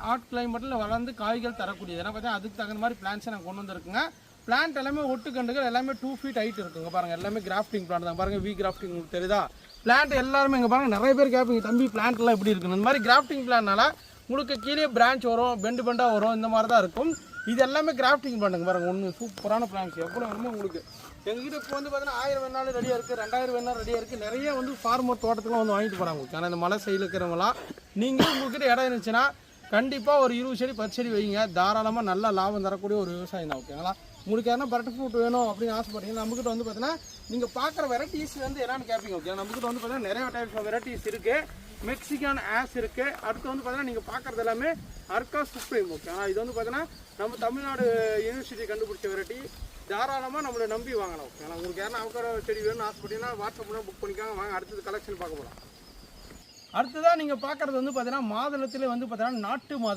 Hot கிளைமேட்டில் வளர்ந்து காய்கள் தரக்கூடியது. ஏன்னா பார்த்தீங்கன்னா அதுக்கு தகுந்த மாதிரி பிளான்ஸை நான் கொண்டு வந்திருக்குங்க. பிளான்ட் எல்லாமே ஒட்டுக்கண்டுகள் எல்லாமே 2 feet ஹைட் இருக்குங்க. பாருங்கள் எல்லாமே கிராஃப்டிங் பிளான்ட் தான். பாருங்கள் வி கிராஃப்டிங் உங்களுக்கு தெரியுதா? பிளான்ட் எல்லாருமே இங்கே பாருங்கள் நிறைய பேர் கேட்பீங்க தம்பி பிளான்ட்லாம் எப்படி இருக்குன்னு. இந்த மாதிரி கிராஃப்டிங் பிளான்னால உங்களுக்கு கீழே பிரான்ச் வரும், பெண்டாக வரும், இந்த மாதிரி தான் இருக்கும். இது எல்லாமே கிராஃப்டிங் பிளான்ட்டுங்க. பாருங்கள் ஒன்று சூப்பரான பிளான்ஸ் எவ்வளோ வேணுமோ உங்களுக்கு. எங்ககிட்ட இப்போ வந்து பார்த்தீங்கன்னா 1000 வேணாலும் ரெடியாக இருக்குது, 2000 வேணாலும் ரெடியாக இருக்குது. நிறைய வந்து ஃபார்மர் தோட்டத்துலாம் வந்து வாங்கிட்டு போகிறாங்க உங்களுக்கு. ஆனால் இந்த மலை சைடில் இருக்கிறவங்களாம் நீங்கள் உங்கள்கிட்ட இடம் இருந்துச்சுன்னா கண்டிப்பாக ஒரு 20 செடி 10 செடி வைங்க. தாராளமாக நல்ல லாபம் தரக்கூடிய ஒரு விவசாயம் தான். ஓகேங்களா? உங்களுக்கு யாருன்னா பட்டர் ஃப்ரூட் வேணும் அப்படின்னு ஆசைப்பட்டீங்கன்னா நம்மகிட்ட வந்து பார்த்தீங்கன்னா நீங்கள் பார்க்குற வெரைட்டிஸ் வந்து என்னென்னு கேட்பீங்க. ஓகே, நம்மகிட்ட வந்து பார்த்தீங்கன்னா நிறைய டைப்ஸ் ஆஃப் வெரைட்டிஸ் இருக்குது. மெக்சிகன் ஆஸ் இருக்குது. அடுத்து வந்து பார்த்தீங்கன்னா நீங்கள் பார்க்குறது எல்லாமே அர்கா சுப்ரீம். ஓகே, ஆனால் இது வந்து பார்த்தீங்கன்னா நம்ம தமிழ்நாடு யூனிவர்சிட்டி கண்டுபிடிச்ச வெரைட்டி. தாராளமாக நம்மளை நம்பி வாங்கலாம். ஓகே, ஆனால் உங்களுக்கு யாருன்னா அவக்கார செடி வேணும்னு ஆசைப்பட்டீங்கன்னா வாட்ஸ்அப்பில் புக் பண்ணிக்காங்க. வாங்க, அடுத்தது கலெக்ஷன் பார்க்க போகலாம். அடுத்ததாக நீங்கள் பார்க்குறது வந்து பார்த்தீங்கன்னா மாதுளத்தில் வந்து பார்த்தீங்கன்னா நாட்டு மாதுளை.